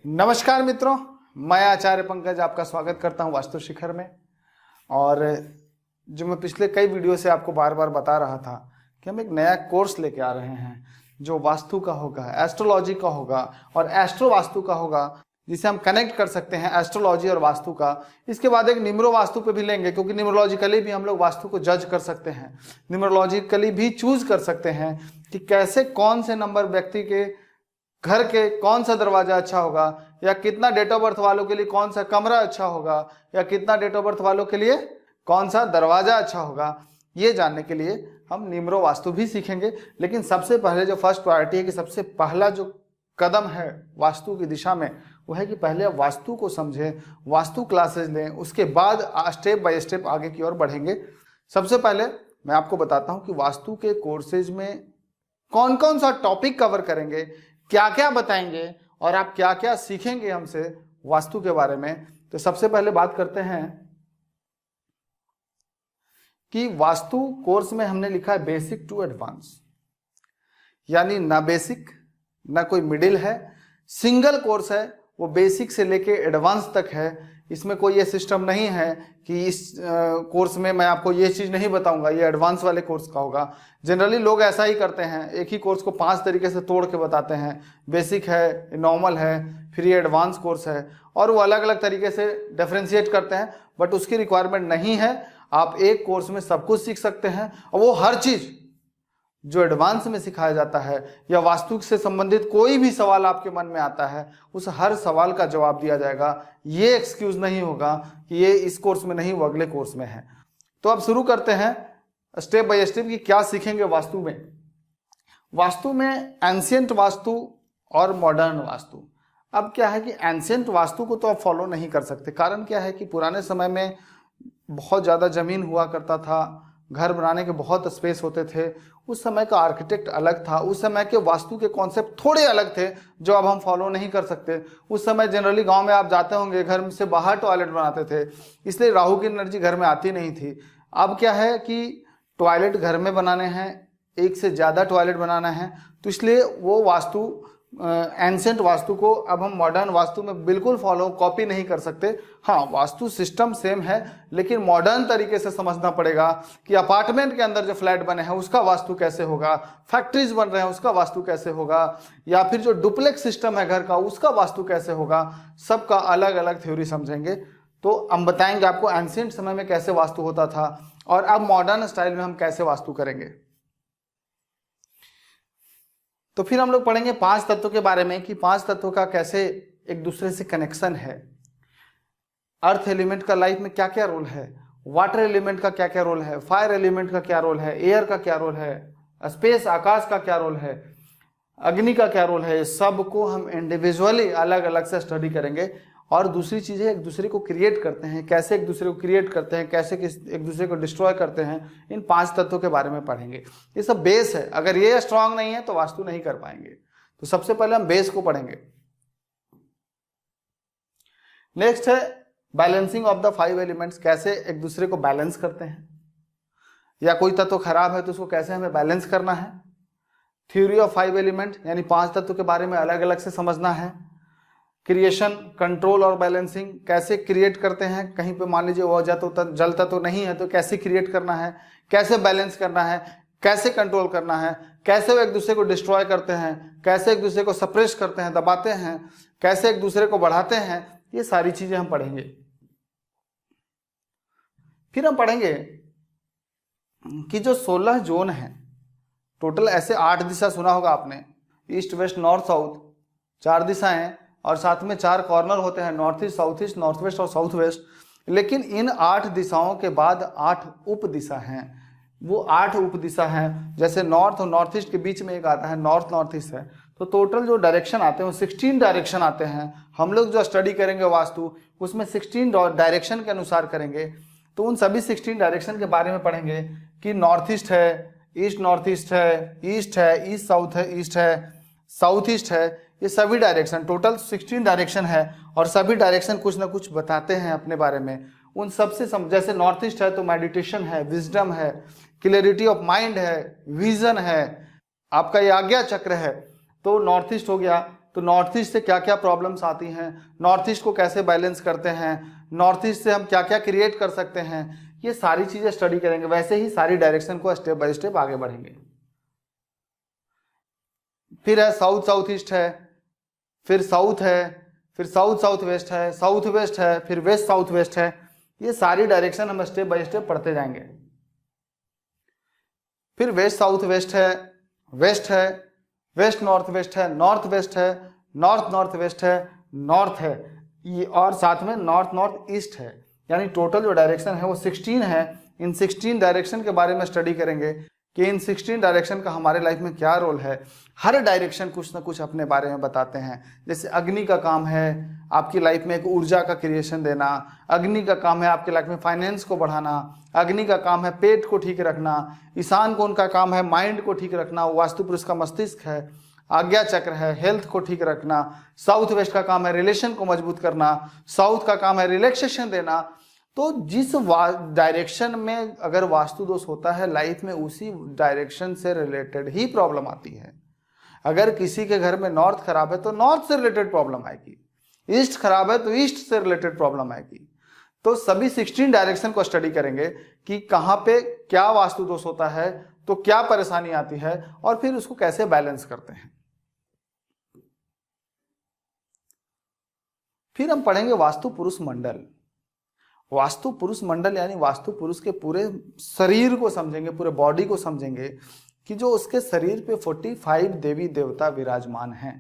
नमस्कार मित्रों, मैं आचार्य पंकज आपका स्वागत करता हूं वास्तु शिखर में। और जो मैं पिछले कई वीडियो से आपको बार बार बता रहा था कि हम एक नया कोर्स लेके आ रहे हैं जो वास्तु का होगा, एस्ट्रोलॉजी का होगा और एस्ट्रो वास्तु का होगा, जिसे हम कनेक्ट कर सकते हैं एस्ट्रोलॉजी और वास्तु का। इसके बाद एक न्यूमरो वास्तु पे भी लेंगे, क्योंकि न्यूमरोलॉजिकली भी हम लोग वास्तु को जज कर सकते हैं, न्यूमरोलॉजिकली भी चूज कर सकते हैं कि कैसे कौन से नंबर व्यक्ति के घर के कौन सा दरवाजा अच्छा होगा, या कितना डेट ऑफ बर्थ वालों के लिए कौन सा कमरा अच्छा होगा, या कितना डेट ऑफ बर्थ वालों के लिए कौन सा दरवाजा अच्छा होगा। ये जानने के लिए हम न्यूमरो वास्तु भी सीखेंगे। लेकिन सबसे पहले जो फर्स्ट प्रायोरिटी है कि सबसे पहला जो कदम है वास्तु की दिशा में, वो है कि पहले आप वास्तु को समझें, वास्तु क्लासेस लें, उसके बाद स्टेप बाय स्टेप आगे की ओर बढ़ेंगे। सबसे पहले मैं आपको बताता हूं कि वास्तु के कोर्सेज में कौन कौन सा टॉपिक कवर करेंगे, क्या क्या बताएंगे और आप क्या क्या सीखेंगे हमसे वास्तु के बारे में। तो सबसे पहले बात करते हैं कि वास्तु कोर्स में हमने लिखा है बेसिक टू एडवांस, यानी ना बेसिक ना कोई मिडिल है, सिंगल कोर्स है। वो बेसिक से लेके एडवांस तक है। इसमें कोई ये सिस्टम नहीं है कि इस कोर्स में मैं आपको ये चीज़ नहीं बताऊंगा, ये एडवांस वाले कोर्स का होगा। जनरली लोग ऐसा ही करते हैं, एक ही कोर्स को 5 तरीके से तोड़ के बताते हैं। बेसिक है, नॉर्मल है, फिर ये एडवांस कोर्स है, और वो अलग अलग तरीके से डिफरेंशिएट करते हैं। बट उसकी रिक्वायरमेंट नहीं है। आप एक कोर्स में सब कुछ सीख सकते हैं, और वो हर चीज़ जो एडवांस में सिखाया जाता है या वास्तु से संबंधित कोई भी सवाल आपके मन में आता है, उस हर सवाल का जवाब दिया जाएगा। ये एक्सक्यूज नहीं होगा कि ये इस कोर्स में नहीं, वो अगले कोर्स में है। तो अब शुरू करते हैं स्टेप बाय स्टेप कि क्या सीखेंगे वास्तु में। वास्तु में एंशिएंट वास्तु और मॉडर्न वास्तु। अब क्या है कि एंशिएंट वास्तु को तो आप फॉलो नहीं कर सकते। कारण क्या है कि पुराने समय में बहुत ज़्यादा ज़मीन हुआ करता था, घर बनाने के बहुत स्पेस होते थे। उस समय का आर्किटेक्ट अलग था, उस समय के वास्तु के कॉन्सेप्ट थोड़े अलग थे जो अब हम फॉलो नहीं कर सकते। उस समय जनरली गांव में आप जाते होंगे, घर से बाहर टॉयलेट बनाते थे, इसलिए राहु की एनर्जी घर में आती नहीं थी। अब क्या है कि टॉयलेट घर में बनाने हैं, एक से ज़्यादा टॉयलेट बनाना है, तो इसलिए वो वास्तु एंशिएंट वास्तु को अब हम मॉडर्न वास्तु में बिल्कुल फॉलो कॉपी नहीं कर सकते। हाँ, वास्तु सिस्टम सेम है, लेकिन मॉडर्न तरीके से समझना पड़ेगा कि अपार्टमेंट के अंदर जो फ्लैट बने हैं उसका वास्तु कैसे होगा, फैक्ट्रीज बन रहे हैं उसका वास्तु कैसे होगा, या फिर जो डुप्लेक्स सिस्टम है घर का उसका वास्तु कैसे होगा। सबका अलग अलग थ्योरी समझेंगे। तो हम बताएंगे आपको एंशिएंट समय में कैसे वास्तु होता था और अब मॉडर्न स्टाइल में हम कैसे वास्तु करेंगे। तो फिर हम लोग पढ़ेंगे 5 तत्वों के बारे में कि 5 तत्वों का कैसे एक दूसरे से कनेक्शन है। अर्थ एलिमेंट का लाइफ में क्या क्या रोल है, वाटर एलिमेंट का क्या क्या रोल है, फायर एलिमेंट का क्या रोल है, एयर का क्या रोल है, स्पेस आकाश का क्या रोल है, अग्नि का क्या रोल है। सबको हम इंडिविजुअली अलग अलग से स्टडी करेंगे। और दूसरी चीज़ है एक दूसरे को क्रिएट करते हैं, कैसे एक दूसरे को क्रिएट करते हैं, कैसे एक दूसरे को डिस्ट्रॉय करते हैं। इन 5 तत्वों के बारे में पढ़ेंगे। ये सब बेस है, अगर ये स्ट्रांग नहीं है तो वास्तु नहीं कर पाएंगे। तो सबसे पहले हम बेस को पढ़ेंगे। नेक्स्ट है बैलेंसिंग ऑफ द 5 एलिमेंट्स, कैसे एक दूसरे को बैलेंस करते हैं, या कोई तत्व खराब है तो उसको कैसे हमें बैलेंस करना है। थ्योरी ऑफ 5 एलिमेंट, यानी 5 तत्वों के बारे में अलग अलग से समझना है। क्रिएशन, कंट्रोल और बैलेंसिंग, कैसे क्रिएट करते हैं, कहीं पे मान लीजिए वो जल तत्व नहीं है तो कैसे क्रिएट करना है, कैसे बैलेंस करना है, कैसे कंट्रोल करना है, कैसे वो एक दूसरे को डिस्ट्रॉय करते हैं, कैसे एक दूसरे को सप्रेस करते हैं, दबाते हैं, कैसे एक दूसरे को बढ़ाते हैं। ये सारी चीजें हम पढ़ेंगे। फिर हम पढ़ेंगे कि जो 16 जोन है टोटल, ऐसे 8 दिशा सुना होगा आपने, ईस्ट वेस्ट नॉर्थ साउथ, 4 दिशाएं, और साथ में 4 कॉर्नर होते हैं, नॉर्थ ईस्ट नॉर्थ वेस्ट और साउथ वेस्ट। लेकिन इन 8 दिशाओं के बाद 8 उप दिशा हैं। वो 8 उप दिशा हैं, जैसे नॉर्थ और नॉर्थ ईस्ट के बीच में एक आता है नॉर्थ नॉर्थ ईस्ट है। तो टोटल जो डायरेक्शन आते हैं वो 16 डायरेक्शन आते हैं। हम लोग जो स्टडी करेंगे वास्तु, उसमें 16 डायरेक्शन के अनुसार करेंगे। तो उन सभी 16 डायरेक्शन के बारे में पढ़ेंगे कि नॉर्थ ईस्ट है, ईस्ट नॉर्थ ईस्ट है, ईस्ट साउथ है, ईस्ट है, साउथ ईस्ट है। ये सभी डायरेक्शन, टोटल 16 डायरेक्शन है, और सभी डायरेक्शन कुछ ना कुछ बताते हैं अपने बारे में। उन सबसे जैसे नॉर्थ ईस्ट है तो मेडिटेशन है, विजडम है, क्लैरिटी ऑफ माइंड है, विजन है, आपका ये आज्ञा चक्र है। तो नॉर्थ ईस्ट हो गया, तो नॉर्थ ईस्ट से क्या क्या प्रॉब्लम्स आती हैं, नॉर्थ ईस्ट को कैसे बैलेंस करते हैं, नॉर्थ ईस्ट से हम क्या क्या क्रिएट कर सकते हैं, ये सारी चीजें स्टडी करेंगे। वैसे ही सारी डायरेक्शन को स्टेप बाय स्टेप आगे बढ़ेंगे। फिर है साउथ साउथ ईस्ट है, फिर साउथ है, फिर साउथ साउथ वेस्ट है, साउथ वेस्ट है, फिर वेस्ट साउथ वेस्ट है। ये सारी डायरेक्शन हम स्टेप बाय स्टेप पढ़ते जाएंगे। फिर वेस्ट साउथ वेस्ट है, वेस्ट है, वेस्ट नॉर्थ वेस्ट है, नॉर्थ वेस्ट है, नॉर्थ नॉर्थ वेस्ट है, नॉर्थ है, ये और साथ में नॉर्थ नॉर्थ ईस्ट है। यानी टोटल जो डायरेक्शन है वो 16 है। इन 16 डायरेक्शन के बारे में स्टडी करेंगे कि इन 16 डायरेक्शन का हमारे लाइफ में क्या रोल है। हर डायरेक्शन कुछ ना कुछ अपने बारे में बताते हैं। जैसे अग्नि का काम है आपकी लाइफ में एक ऊर्जा का क्रिएशन देना, अग्नि का काम है आपकी लाइफ में फाइनेंस को बढ़ाना, अग्नि का काम है पेट को ठीक रखना, ईशान कोण का काम है माइंड को ठीक रखना, वास्तु पुरुष का मस्तिष्क है, आज्ञा चक्र है हेल्थ को ठीक रखना, साउथ वेस्ट का काम है रिलेशन को मजबूत करना, साउथ का काम है रिलैक्सेशन देना। तो जिस डायरेक्शन में अगर वास्तु दोष होता है लाइफ में उसी डायरेक्शन से रिलेटेड ही प्रॉब्लम आती है। अगर किसी के घर में नॉर्थ खराब है तो नॉर्थ से रिलेटेड प्रॉब्लम आएगी, ईस्ट खराब है तो ईस्ट से रिलेटेड प्रॉब्लम आएगी। तो सभी 16 डायरेक्शन को स्टडी करेंगे कि कहाँ पे क्या वास्तु दोष होता है, तो क्या परेशानी आती है और फिर उसको कैसे बैलेंस करते हैं। फिर हम पढ़ेंगे वास्तु पुरुष मंडल। वास्तु पुरुष मंडल यानी वास्तु पुरुष के पूरे शरीर को समझेंगे, पूरे बॉडी को समझेंगे कि जो उसके शरीर पे 45 देवी देवता विराजमान हैं।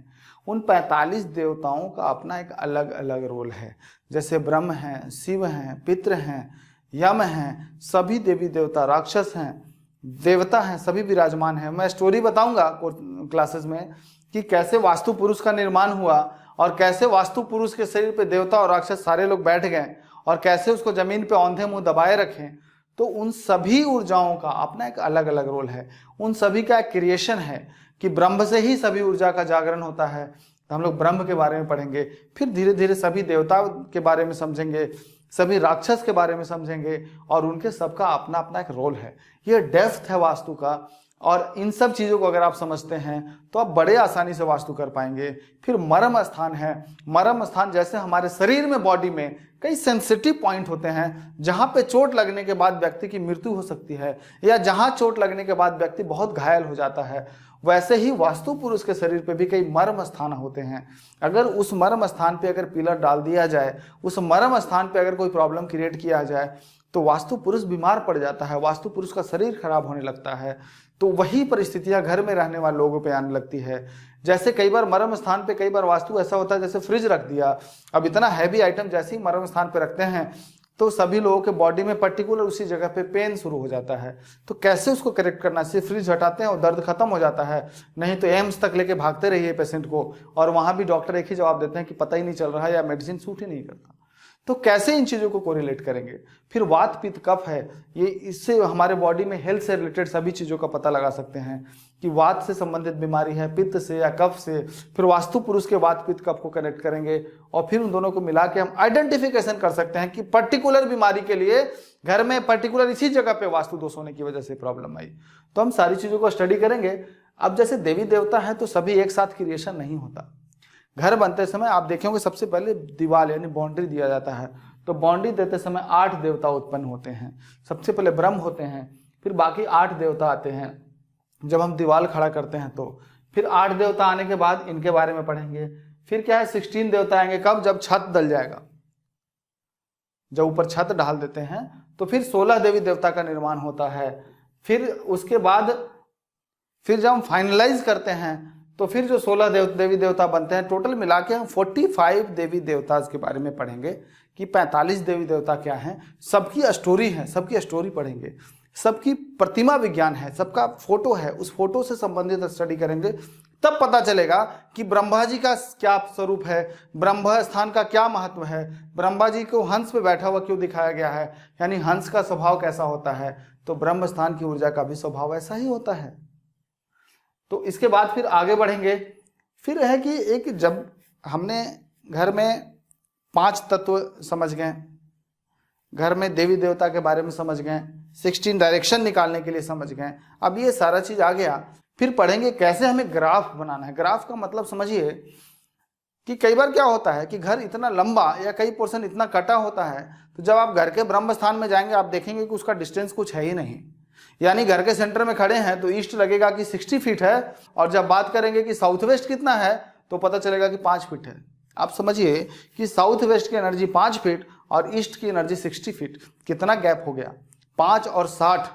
उन 45 देवताओं का अपना एक अलग अलग रोल है। जैसे ब्रह्म हैं, शिव हैं, पितृ हैं, यम हैं, सभी देवी देवता, राक्षस हैं, देवता हैं, सभी विराजमान हैं। मैं स्टोरी बताऊंगा क्लासेस में कि कैसे वास्तु पुरुष का निर्माण हुआ और कैसे वास्तु पुरुष के शरीर पे देवता और राक्षस सारे लोग बैठ गए और कैसे उसको जमीन पे औंधे मुंह दबाए रखें। तो उन सभी ऊर्जाओं का अपना एक अलग अलग रोल है। उन सभी का एक क्रिएशन है कि ब्रह्म से ही सभी ऊर्जा का जागरण होता है। तो हम लोग ब्रह्म के बारे में पढ़ेंगे, फिर धीरे धीरे सभी देवता के बारे में समझेंगे, सभी राक्षस के बारे में समझेंगे और उनके सबका अपना अपना एक रोल है। ये डेप्थ है वास्तु का और इन सब चीज़ों को अगर आप समझते हैं तो आप बड़े आसानी से वास्तु कर पाएंगे। फिर मर्म स्थान है। मर्म स्थान जैसे हमारे शरीर में, बॉडी में कई सेंसिटिव पॉइंट होते हैं जहाँ पे चोट लगने के बाद व्यक्ति की मृत्यु हो सकती है या जहाँ चोट लगने के बाद व्यक्ति बहुत घायल हो जाता है, वैसे ही वास्तु पुरुष के शरीर पे भी कई मर्म स्थान होते हैं। अगर उस मर्म स्थान पे अगर पिलर डाल दिया जाए, उस मर्म स्थान पे अगर कोई प्रॉब्लम क्रिएट किया जाए तो वास्तु पुरुष बीमार पड़ जाता है, वास्तु पुरुष का शरीर खराब होने लगता है। तो वही परिस्थितियां घर में रहने वाले लोगों पे आने लगती है। जैसे कई बार मर्म स्थान पे कई बार वास्तु ऐसा होता है जैसे फ्रिज रख दिया, अब इतना हैवी आइटम जैसे ही मर्म स्थान पे रखते हैं तो सभी लोगों के बॉडी में पर्टिकुलर उसी जगह पे पेन शुरू हो जाता है। तो कैसे उसको करेक्ट करना चाहिए, फ्रिज हटाते हैं और दर्द खत्म हो जाता है, नहीं तो एम्स तक लेके भागते रहिए पेशेंट को और वहां भी डॉक्टर एक ही जवाब देते हैं कि पता ही नहीं चल रहा है या मेडिसिन सूट ही नहीं करता। तो कैसे इन चीज़ों को कोरिलेट करेंगे। फिर वात पित्त कफ है, ये इससे हमारे बॉडी में हेल्थ से रिलेटेड सभी चीज़ों का पता लगा सकते हैं कि वात से संबंधित बीमारी है, पित्त से या कफ से। फिर वास्तु पुरुष के वात पित्त कफ को कनेक्ट करेंगे और फिर उन दोनों को मिला के हम आइडेंटिफिकेशन कर सकते हैं कि पर्टिकुलर बीमारी के लिए घर में पर्टिकुलर इसी जगह पे वास्तु दोष होने की वजह से प्रॉब्लम आई। तो हम सारी चीज़ों को स्टडी करेंगे। अब जैसे देवी देवता है तो सभी एक साथ क्रिएशन नहीं होता। घर बनते समय आप देखेंगे सबसे पहले दीवार यानी बाउंड्री दिया जाता है, तो बाउंड्री देते समय 8 देवता उत्पन्न होते हैं। सबसे पहले ब्रह्म होते हैं, फिर बाकी 8 देवता आते हैं जब हम दीवार खड़ा करते हैं। तो फिर 8 देवता आने के बाद इनके बारे में पढ़ेंगे। फिर क्या है 16 देवता आएंगे कब, जब छत डल जाएगा, जब ऊपर छत डाल देते हैं तो फिर 16 देवी देवता का निर्माण होता है। फिर उसके बाद फिर जब हम फाइनलाइज करते हैं तो फिर जो 16 देवी देवता बनते हैं, टोटल मिला के हम 45 देवी देवता के बारे में पढ़ेंगे कि 45 देवी देवता क्या हैं, सबकी स्टोरी है, सबकी स्टोरी पढ़ेंगे, सबकी प्रतिमा विज्ञान है, सबका फोटो है, उस फोटो से संबंधित स्टडी करेंगे। तब पता चलेगा कि ब्रह्मा जी का क्या स्वरूप है, ब्रह्म स्थान का क्या महत्व है, ब्रह्मा जी को हंस पे बैठा हुआ क्यों दिखाया गया है, यानी हंस का स्वभाव कैसा होता है। तो ब्रह्म स्थान की ऊर्जा का भी स्वभाव ऐसा ही होता है। तो इसके बाद फिर आगे बढ़ेंगे। फिर है कि एक जब हमने घर में 5 तत्व समझ गए, घर में देवी देवता के बारे में समझ गए, 16 डायरेक्शन निकालने के लिए समझ गए। अब ये सारा चीज आ गया, फिर पढ़ेंगे कैसे हमें ग्राफ बनाना है। ग्राफ का मतलब समझिए कि कई बार क्या होता है कि घर इतना लंबा या कई पोर्शन इतना कटा होता है, तो जब आप घर के ब्रह्म स्थान में जाएंगे आप देखेंगे कि उसका डिस्टेंस कुछ है ही नहीं। यानी घर के सेंटर में खड़े हैं तो ईस्ट लगेगा कि 60 फीट है, और जब बात करेंगे कि साउथ वेस्ट कितना है तो पता चलेगा कि 5 फीट है। आप समझिए कि साउथ वेस्ट की एनर्जी 5 फीट और ईस्ट की एनर्जी 60 फीट, कितना गैप हो गया, 5 और 60,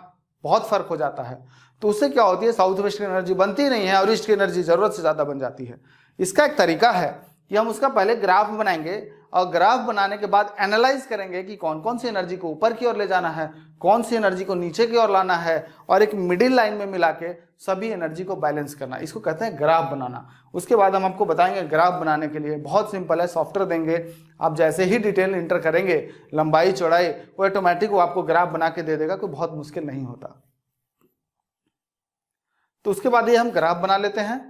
बहुत फर्क हो जाता है। तो उससे क्या होती है, साउथ वेस्ट की एनर्जी बनती नहीं है और ईस्ट की एनर्जी जरूरत से ज्यादा बन जाती है। इसका एक तरीका है कि हम उसका पहले ग्राफ बनाएंगे और ग्राफ बनाने के बाद एनालाइज करेंगे कि कौन कौन सी एनर्जी को ऊपर की ओर ले जाना है, कौन सी एनर्जी को नीचे की ओर लाना है, और एक मिडिल लाइन में मिला के सभी एनर्जी को बैलेंस करना। इसको कहते हैं ग्राफ बनाना। उसके बाद हम आपको बताएंगे ग्राफ बनाने के लिए बहुत सिंपल है, सॉफ्टवेयर देंगे, आप जैसे ही डिटेल इंटर करेंगे लंबाई चौड़ाई, वो ऑटोमेटिक वो आपको ग्राफ बना के दे देगा, कोई बहुत मुश्किल नहीं होता। तो उसके बाद ये हम ग्राफ बना लेते हैं।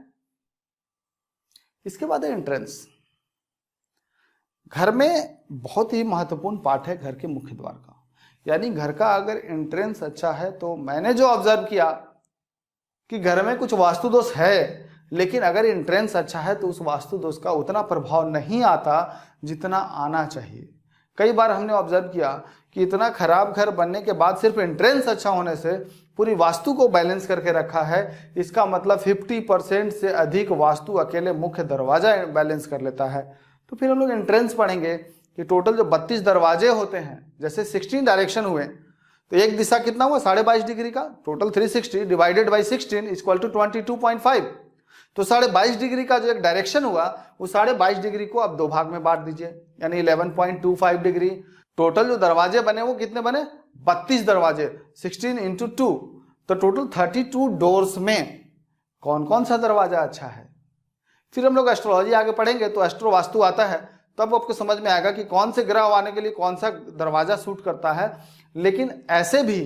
इसके बाद है एंट्रेंस। घर में बहुत ही महत्वपूर्ण पार्ट है घर के मुख्य द्वार का, यानी घर का अगर एंट्रेंस अच्छा है तो मैंने जो ऑब्जर्व किया कि घर में कुछ वास्तु दोष है, लेकिन अगर एंट्रेंस अच्छा है तो उस वास्तु दोष का उतना प्रभाव नहीं आता जितना आना चाहिए। कई बार हमने ऑब्जर्व किया कि इतना खराब घर बनने के बाद सिर्फ एंट्रेंस अच्छा होने से पूरी वास्तु को बैलेंस करके रखा है। इसका मतलब 50% से अधिक वास्तु अकेले मुख्य दरवाजा बैलेंस कर लेता है। तो फिर हम लोग एंट्रेंस पढ़ेंगे कि टोटल जो 32 दरवाजे होते हैं, जैसे 16 डायरेक्शन हुए तो एक दिशा कितना हुआ 22.5 डिग्री का, total 360 divided by 16 equal to 22.5। तो 22.5 डिग्री का जो एक डायरेक्शन हुआ वो 22.5 डिग्री को अब दो भाग में बांट दीजिए, यानी 11.25 डिग्री। टोटल जो दरवाजे बने वो कितने बने, 32 दरवाजे, 16 इंटू 2, तो टोटल 32 डोर्स में कौन कौन सा दरवाजा अच्छा है। फिर हम लोग एस्ट्रोलॉजी आगे पढ़ेंगे तो एस्ट्रो वास्तु आता है, तब आपको समझ में आएगा कि कौन से ग्रह आने के लिए कौन सा दरवाजा सूट करता है। लेकिन ऐसे भी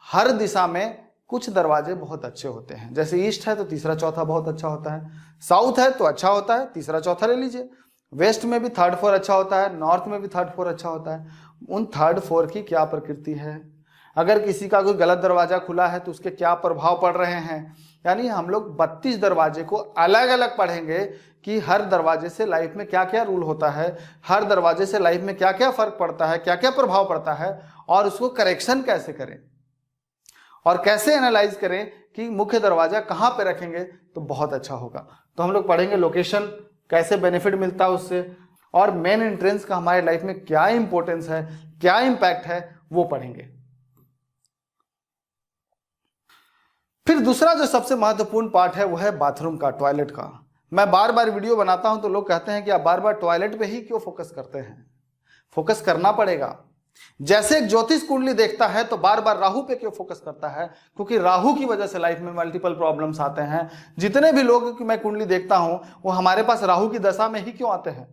हर दिशा में कुछ दरवाजे बहुत अच्छे होते हैं, जैसे ईस्ट है तो तीसरा चौथा बहुत अच्छा होता है, साउथ है तो अच्छा होता है, तीसरा चौथा ले लीजिए, वेस्ट में भी 3rd 4 अच्छा होता है, नॉर्थ में भी 3rd 4 अच्छा होता है। उन 3rd 4 की क्या प्रकृति है, अगर किसी का कोई गलत दरवाजा खुला है तो उसके क्या प्रभाव पड़ रहे हैं। यानी हम लोग 32 दरवाजे को अलग अलग पढ़ेंगे कि हर दरवाजे से लाइफ में क्या क्या रूल होता है, हर दरवाजे से लाइफ में क्या क्या फर्क पड़ता है, क्या क्या प्रभाव पड़ता है, और उसको करेक्शन कैसे करें और कैसे एनालाइज करें कि मुख्य दरवाजा कहाँ पे रखेंगे तो बहुत अच्छा होगा। तो हम लोग पढ़ेंगे लोकेशन, कैसे बेनिफिट मिलता है उससे, और मेन एंट्रेंस का हमारे लाइफ में क्या इंपॉर्टेंस है, क्या इंपैक्ट है, वो पढ़ेंगे। फिर दूसरा जो सबसे महत्वपूर्ण पार्ट है वो है बाथरूम का, टॉयलेट का। मैं बार बार वीडियो बनाता हूं तो लोग कहते हैं कि आप बार बार टॉयलेट पे ही क्यों फोकस करते हैं। फोकस करना पड़ेगा। जैसे एक ज्योतिष कुंडली देखता है तो बार बार राहु पे क्यों फोकस करता है, क्योंकि राहु की वजह से लाइफ में मल्टीपल प्रॉब्लम्स आते हैं। जितने भी लोग की मैं कुंडली देखता हूं वो हमारे पास राहु की दशा में ही क्यों आते हैं।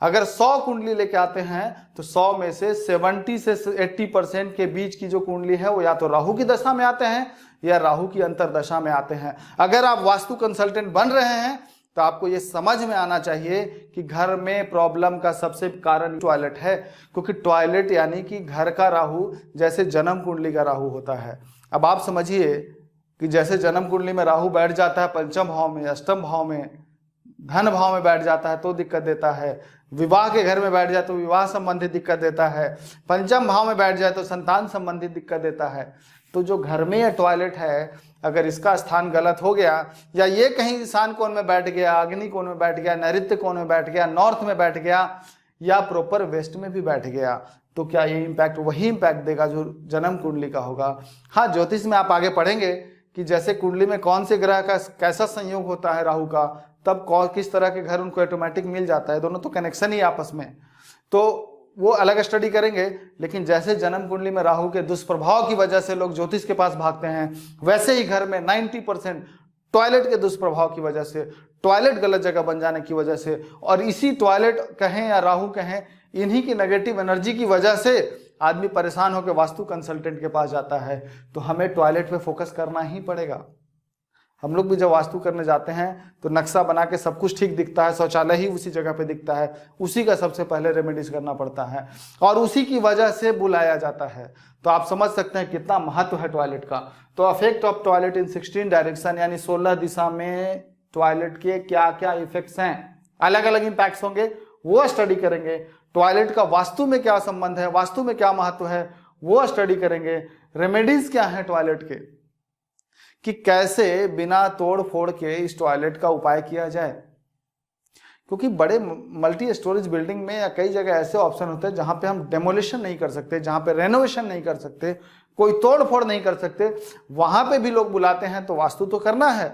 अगर 100 कुंडली लेके आते हैं तो 100 में से 70 से 80% के बीच की जो कुंडली है वो या तो राहु की दशा में आते हैं या राहु की अंतरदशा में आते हैं। अगर आप वास्तु कंसल्टेंट बन रहे हैं तो आपको ये समझ में आना चाहिए कि घर में प्रॉब्लम का सबसे कारण टॉयलेट है, क्योंकि टॉयलेट यानी कि घर का राहु जैसे जन्म कुंडली का राहु होता है। अब आप समझिए कि जैसे जन्म कुंडली में राहु बैठ जाता है पंचम भाव में, अष्टम भाव में, धन भाव में बैठ जाता है तो दिक्कत देता है, विवाह के घर में बैठ जाए तो विवाह संबंधी दिक्कत देता है, पंचम भाव में बैठ जाए तो संतान संबंधी दिक्कत देता है। तो जो घर में यह टॉयलेट है, अगर इसका स्थान गलत हो गया या ये कहीं ईशान कोण में बैठ गया, अग्नि कोण में बैठ गया, नैऋत्य कोण में बैठ गया, नॉर्थ में बैठ गया या प्रॉपर वेस्ट में भी बैठ गया, तो क्या ये इंपैक्ट वही इंपैक्ट देगा जो जन्म कुंडली का होगा। हाँ, ज्योतिष में आप आगे पढ़ेंगे कि जैसे कुंडली में कौन से ग्रह का कैसा संयोग होता है राहु का, तब किस तरह के घर उनको ऑटोमेटिक मिल जाता है। दोनों तो कनेक्शन ही आपस में, तो वो अलग स्टडी करेंगे। लेकिन जैसे जन्म कुंडली में राहु के दुष्प्रभाव की वजह से लोग ज्योतिष के पास भागते हैं, वैसे ही घर में 90% टॉयलेट के दुष्प्रभाव की वजह से, टॉयलेट गलत जगह बन जाने की वजह से, और इसी टॉयलेट कहें या राहु कहें, इन्हीं की नेगेटिव एनर्जी की वजह से आदमी परेशान होकर वास्तु कंसल्टेंट के पास जाता है। तो हमें टॉयलेट पे फोकस करना ही पड़ेगा। हम लोग भी जब वास्तु करने जाते हैं तो नक्शा बना के सब कुछ ठीक दिखता है, शौचालय ही उसी जगह पे दिखता है, उसी का सबसे पहले रेमेडीज करना पड़ता है और उसी की वजह से बुलाया जाता है। तो आप समझ सकते हैं कितना महत्व है टॉयलेट का। तो affect of toilet in 16 direction यानी 16 दिशा में टॉयलेट के क्या क्या इफेक्ट्स हैं, अलग अलग इंपैक्ट्स होंगे, वो स्टडी करेंगे। टॉयलेट का वास्तु में क्या संबंध है, वास्तु में क्या महत्व है, वो स्टडी करेंगे। रेमेडीज क्या है टॉयलेट के, कि कैसे बिना तोड़ फोड़ के इस टॉयलेट का उपाय किया जाए। क्योंकि बड़े मल्टी स्टोरेज बिल्डिंग में या कई जगह ऐसे ऑप्शन होते हैं जहां पे हम डेमोलिशन नहीं कर सकते, जहां पे रेनोवेशन नहीं कर सकते, कोई तोड़ फोड़ नहीं कर सकते, वहां पे भी लोग बुलाते हैं। तो वास्तु तो करना है,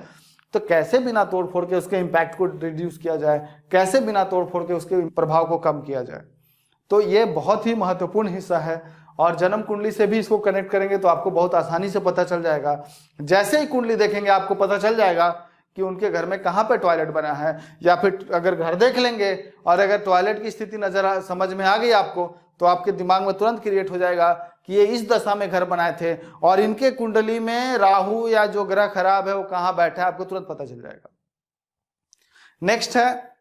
तो कैसे बिना तोड़ फोड़ के उसके इम्पैक्ट को रिड्यूस किया जाए, कैसे बिना तोड़ फोड़ के उसके प्रभाव को कम किया जाए। तो ये बहुत ही महत्वपूर्ण हिस्सा है और जन्म कुंडली से भी इसको कनेक्ट करेंगे तो आपको बहुत आसानी से पता चल जाएगा। जैसे ही कुंडली देखेंगे आपको पता चल जाएगा कि उनके घर में कहाँ पे टॉयलेट बना है, या फिर अगर घर देख लेंगे और अगर टॉयलेट की स्थिति समझ में आ गई आपको, तो आपके दिमाग में तुरंत क्रिएट हो जाएगा कि ये इस दशा में घर बनाए थे और इनके कुंडली में राहु या जो ग्रह खराब है वो कहाँ बैठा है, आपको तुरंत पता चल जाएगा। नेक्स्ट है,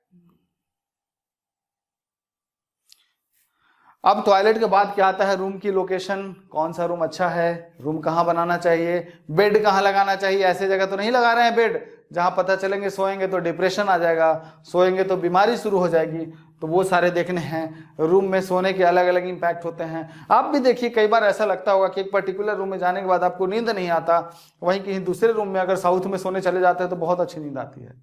अब टॉयलेट के बाद क्या आता है, रूम की लोकेशन, कौन सा रूम अच्छा है, रूम कहाँ बनाना चाहिए, बेड कहाँ लगाना चाहिए। ऐसे जगह तो नहीं लगा रहे हैं बेड जहां पता चलेंगे सोएंगे तो डिप्रेशन आ जाएगा, सोएंगे तो बीमारी शुरू हो जाएगी, तो वो सारे देखने हैं। रूम में सोने के अलग अलग इंपैक्ट होते हैं। आप भी देखिए, कई बार ऐसा लगता होगा कि एक पर्टिकुलर रूम में जाने के बाद आपको नींद नहीं आता, वहीं कहीं दूसरे रूम में अगर साउथ में सोने चले जाते हैं तो बहुत अच्छी नींद आती है।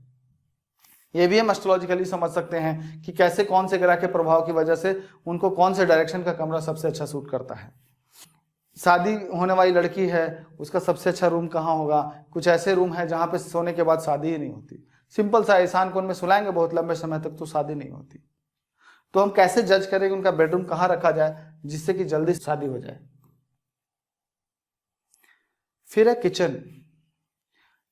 ये भी हम एस्ट्रोलॉजिकली समझ सकते हैं कि कैसे कौन से ग्रह के प्रभाव की वजह से उनको कौन से डायरेक्शन का कमरा सबसे अच्छा सूट करता है। शादी होने वाली लड़की है, उसका सबसे अच्छा रूम कहाँ होगा। कुछ ऐसे रूम है जहाँ पे सोने के बाद शादी ही नहीं होती, सिंपल सा ईशान कोण में सुलाएंगे बहुत लंबे समय तक तो शादी नहीं होती। तो हम कैसे जज करेंगे उनका बेडरूम कहाँ रखा जाए जिससे कि जल्दी शादी हो जाए। फिर है किचन।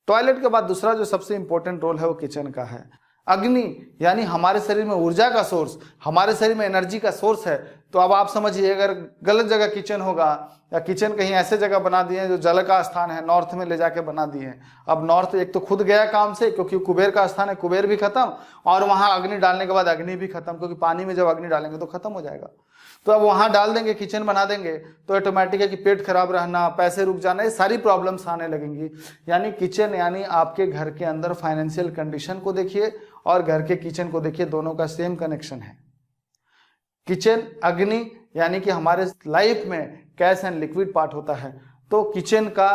टॉयलेट के बाद दूसरा जो सबसे इंपॉर्टेंट रोल है वो किचन का है। अग्नि यानी हमारे शरीर में ऊर्जा का सोर्स, हमारे शरीर में एनर्जी का सोर्स है। तो अब आप समझिए, अगर गलत जगह किचन होगा या किचन कहीं ऐसे जगह बना दिए जो जल का स्थान है, नॉर्थ में ले जाके बना दिए। अब नॉर्थ एक तो खुद गया काम से, क्योंकि कुबेर का स्थान है, कुबेर भी खत्म, और वहां अग्नि डालने के बाद अग्नि भी खत्म, क्योंकि पानी में जब अग्नि डालेंगे तो खत्म हो जाएगा। तो अब वहां डाल देंगे, किचन बना देंगे, तो ऑटोमेटिक है कि पेट खराब रहना, पैसे रुक जाना, ये सारी प्रॉब्लम्स आने लगेंगी। यानी किचन यानी आपके घर के अंदर फाइनेंशियल कंडीशन को देखिए और घर के किचन को देखिए, दोनों का सेम कनेक्शन है। किचन अग्नि यानी कि हमारे लाइफ में कैश एंड लिक्विड पार्ट होता है, तो किचन का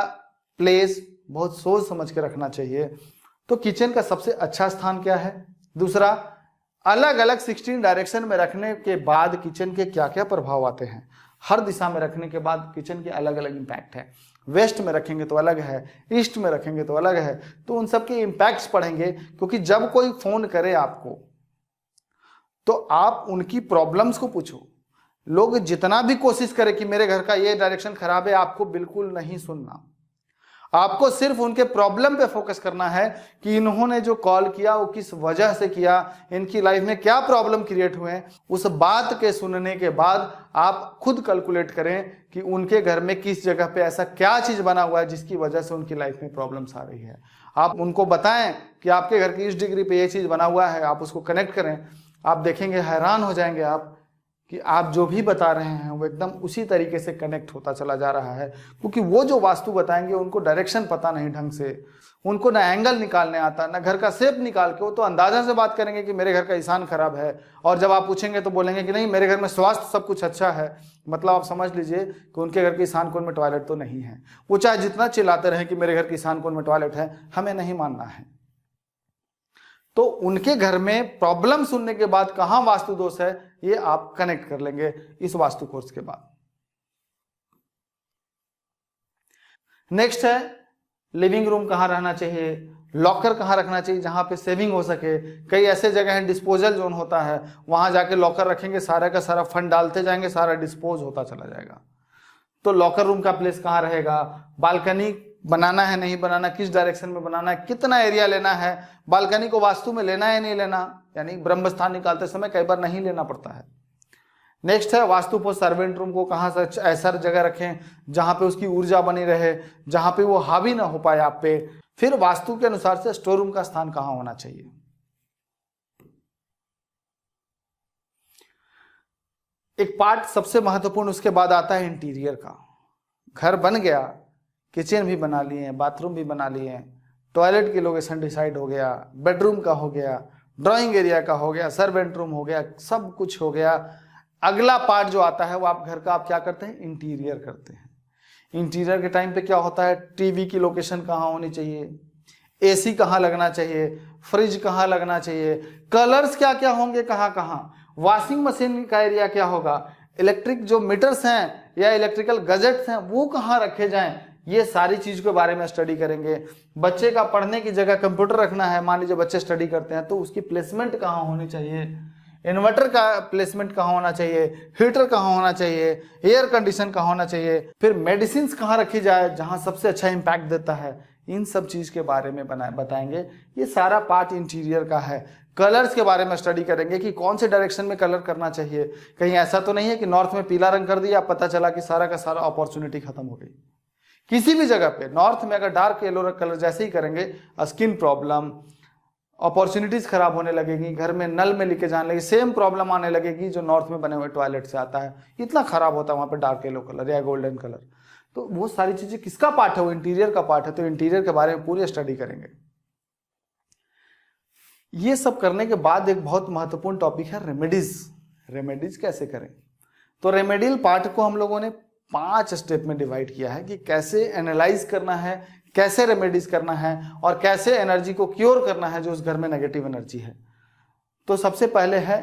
प्लेस बहुत सोच समझ के रखना चाहिए। तो किचन का सबसे अच्छा स्थान क्या है। दूसरा, अलग अलग 16 डायरेक्शन में रखने के बाद किचन के क्या क्या प्रभाव आते हैं। हर दिशा में रखने के बाद किचन के अलग अलग इंपैक्ट है। वेस्ट में रखेंगे तो अलग है, ईस्ट में रखेंगे तो अलग है। तो उन सब के इंपैक्ट्स पढ़ेंगे, क्योंकि जब कोई फोन करे आपको तो आप उनकी प्रॉब्लम्स को पूछो। लोग जितना भी कोशिश करें कि मेरे घर का ये डायरेक्शन खराब है, आपको बिल्कुल नहीं सुनना। आपको सिर्फ उनके प्रॉब्लम पे फोकस करना है कि इन्होंने जो कॉल किया वो किस वजह से किया, इनकी लाइफ में क्या प्रॉब्लम क्रिएट हुए हैं। उस बात के सुनने के बाद आप खुद कैलकुलेट करें कि उनके घर में किस जगह पे ऐसा क्या चीज बना हुआ है जिसकी वजह से उनकी लाइफ में प्रॉब्लम्स आ रही है। आप उनको बताएं कि आपके घर की इस डिग्री पे ये चीज बना हुआ है, आप उसको कनेक्ट करें। आप देखेंगे, हैरान हो जाएंगे आप कि आप जो भी बता रहे हैं वो एकदम उसी तरीके से कनेक्ट होता चला जा रहा है। क्योंकि वो जो वास्तु बताएंगे उनको डायरेक्शन पता नहीं ढंग से, उनको ना एंगल निकालने आता, ना घर का शेप निकाल के, वो तो अंदाजा से बात करेंगे कि मेरे घर का ईशान खराब है, और जब आप पूछेंगे तो बोलेंगे कि नहीं मेरे घर में स्वास्थ्य सब कुछ अच्छा है। मतलब आप समझ लीजिए कि उनके घर के ईशान कोण में टॉयलेट तो नहीं है। वो चाहे जितना चिल्लाते रहे कि मेरे घर के ईशान कोण में टॉयलेट है, हमें नहीं मानना है। तो उनके घर में प्रॉब्लम सुनने के बाद कहां वास्तु दोष है ये आप कनेक्ट कर लेंगे इस वास्तु कोर्स के बाद। नेक्स्ट है, लिविंग रूम कहां रहना चाहिए, लॉकर कहां रखना चाहिए जहां पे सेविंग हो सके। कई ऐसे जगह हैं डिस्पोजल जोन होता है, वहां जाके लॉकर रखेंगे, सारा का सारा फंड डालते जाएंगे, सारा डिस्पोज होता चला जाएगा। तो लॉकर रूम का प्लेस कहां रहेगा, बालकनी बनाना है नहीं बनाना, किस डायरेक्शन में बनाना है, कितना एरिया लेना है, बालकनी को वास्तु में लेना है नहीं लेना, यानी ब्रह्म स्थान निकालते समय कई बार नहीं लेना पड़ता है। नेक्स्ट है वास्तु पोस्ट सर्वेंट रूम को कहाँ से ऐसा जगह रखें जहां पे उसकी ऊर्जा बनी रहे, जहां पे वो हावी ना हो पाए आप पे। फिर वास्तु के अनुसार से स्टोर रूम का स्थान कहाँ होना चाहिए। एक पार्ट सबसे महत्वपूर्ण उसके बाद आता है इंटीरियर का। घर बन गया, किचन भी बना लिए, बाथरूम भी बना लिए, टॉयलेट की लोकेशन डिसाइड हो गया, बेडरूम का हो गया, ड्राइंग एरिया का हो गया, सर्वेंट रूम हो गया, सब कुछ हो गया। अगला पार्ट जो आता है वो आप घर का आप क्या करते हैं, इंटीरियर करते हैं। इंटीरियर के टाइम पे क्या होता है, टीवी की लोकेशन कहाँ होनी चाहिए, एसी कहाँ लगना चाहिए, फ्रिज कहाँ लगना चाहिए, कलर्स क्या क्या होंगे कहाँ कहाँ, वॉशिंग मशीन का एरिया क्या होगा, इलेक्ट्रिक जो मीटर्स हैं या इलेक्ट्रिकल गजेट्स हैं वो कहाँ रखे जाएं, ये सारी चीज के बारे में स्टडी करेंगे। बच्चे का पढ़ने की जगह कंप्यूटर रखना है, मान लीजिए बच्चे स्टडी करते हैं तो उसकी प्लेसमेंट कहाँ होनी चाहिए, इन्वर्टर का प्लेसमेंट कहाँ होना चाहिए, हीटर कहाँ होना चाहिए, एयर कंडीशन कहाँ होना चाहिए, फिर मेडिसिन कहाँ रखी जाए जहाँ सबसे अच्छा इम्पैक्ट देता है, इन सब चीज के बारे में बताएंगे। ये सारा पार्ट इंटीरियर का है। कलर्स के बारे में स्टडी करेंगे कि कौन से डायरेक्शन में कलर करना चाहिए। कहीं ऐसा तो नहीं है कि नॉर्थ में पीला रंग कर दिया, पता चला कि सारा का सारा अपॉर्चुनिटी खत्म हो गई। किसी भी जगह पे नॉर्थ में अगर डार्क येलो कलर जैसे ही करेंगे, स्किन प्रॉब्लम, अपॉर्चुनिटीज खराब होने लगेगी, घर में नल में लेके जाने लगे, सेम प्रॉब्लम आने लगेगी जो नॉर्थ में बने हुए टॉयलेट से आता है, इतना खराब होता है वहां पे डार्क येलो कलर या गोल्डन कलर। तो वो सारी चीजें किसका पार्ट है, वो इंटीरियर का पार्ट है। तो इंटीरियर के बारे में पूरी स्टडी करेंगे। ये सब करने के बाद एक बहुत महत्वपूर्ण टॉपिक है रेमेडीज। रेमेडीज कैसे करें, तो रेमेडियल पार्ट को हम लोगों ने 5 स्टेप में डिवाइड किया है कि कैसे एनालाइज करना है, कैसे रेमेडीज करना है और कैसे एनर्जी को क्योर करना है जो उस घर में नेगेटिव एनर्जी है। तो सबसे पहले है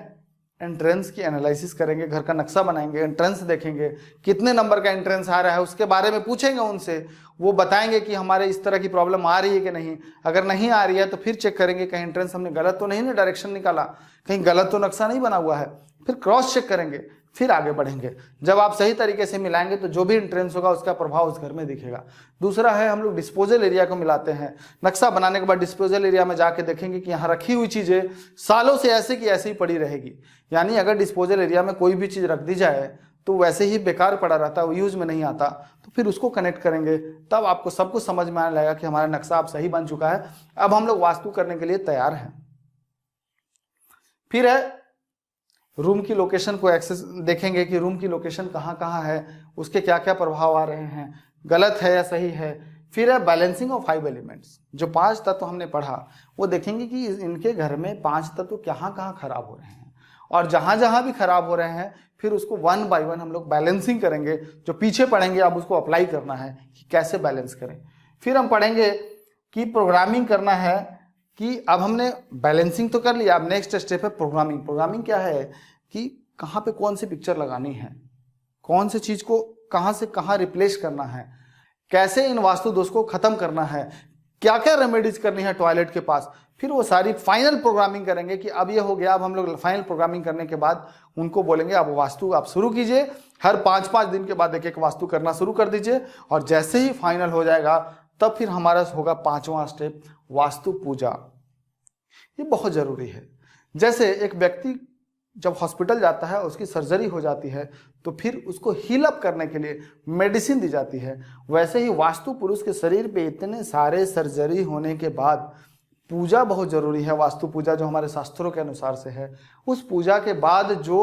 एंट्रेंस की एनालिसिस करेंगे, घर का नक्शा बनाएंगे, एंट्रेंस देखेंगे कितने नंबर का एंट्रेंस आ रहा है, उसके बारे में पूछेंगे उनसे, वो बताएंगे कि हमारे इस तरह की प्रॉब्लम आ रही है कि नहीं। अगर नहीं आ रही है तो फिर चेक करेंगे कहीं एंट्रेंस हमने गलत तो नहीं ना डायरेक्शन निकाला, कहीं गलत तो नक्शा नहीं बना हुआ है, फिर क्रॉस चेक करेंगे, फिर आगे बढ़ेंगे। जब आप सही तरीके से मिलाएंगे तो जो भी एंट्रेंस होगा उसका प्रभाव उस घर में दिखेगा। दूसरा है हम लोग डिस्पोजल एरिया को मिलाते हैं। नक्शा बनाने के बाद डिस्पोजल एरिया में जाके देखेंगे कि यहाँ रखी हुई चीजें सालों से ऐसे की ऐसे ही पड़ी रहेगी, यानी अगर डिस्पोजल एरिया में कोई भी चीज रख दी जाए तो वैसे ही बेकार पड़ा रहता है, वो यूज में नहीं आता। तो फिर उसको कनेक्ट करेंगे, तब आपको सब कुछ समझ में आने लगेगा कि हमारा नक्शा अब सही बन चुका है, अब हम लोग वास्तु करने के लिए तैयार हैं। फिर है रूम की लोकेशन को एक्सेस देखेंगे कि रूम की लोकेशन कहाँ कहाँ है, उसके क्या क्या प्रभाव आ रहे हैं, गलत है या सही है। फिर है बैलेंसिंग ऑफ 5 एलिमेंट्स, जो 5 तत्व हमने पढ़ा वो देखेंगे कि इनके घर में 5 तत्व कहाँ कहाँ खराब हो रहे हैं, और जहां जहां भी खराब हो रहे हैं फिर उसको 1 बाय 1 हम लोग बैलेंसिंग करेंगे। जो पीछे पढ़ेंगे अब उसको अप्लाई करना है कि कैसे बैलेंस करें। फिर हम पढ़ेंगे कि प्रोग्रामिंग करना है, कि अब हमने बैलेंसिंग तो कर लिया, अब नेक्स्ट स्टेप है प्रोग्रामिंग। प्रोग्रामिंग क्या है कि कहाँ पे कौन सी पिक्चर लगानी है, कौन सी चीज को कहाँ से कहाँ रिप्लेस करना है, कैसे इन वास्तु दोष को खत्म करना है, क्या क्या रेमेडीज करनी है टॉयलेट के पास। फिर वो सारी फाइनल प्रोग्रामिंग करेंगे कि अब ये हो गया। अब हम लोग फाइनल प्रोग्रामिंग करने के बाद उनको बोलेंगे अब वास्तु आप शुरू कीजिए, हर 5-5 दिन के बाद एक वास्तु करना शुरू कर दीजिए, और जैसे ही फाइनल हो जाएगा तब फिर हमारा होगा 5वां स्टेप वास्तु पूजा। ये बहुत जरूरी है। जैसे एक व्यक्ति जब हॉस्पिटल जाता है, उसकी सर्जरी हो जाती है, तो फिर उसको हील अप करने के लिए मेडिसिन दी जाती है, वैसे ही वास्तु पुरुष के शरीर पे इतने सारे सर्जरी होने के बाद पूजा बहुत जरूरी है। वास्तु पूजा जो हमारे शास्त्रों के अनुसार से है, उस पूजा के बाद जो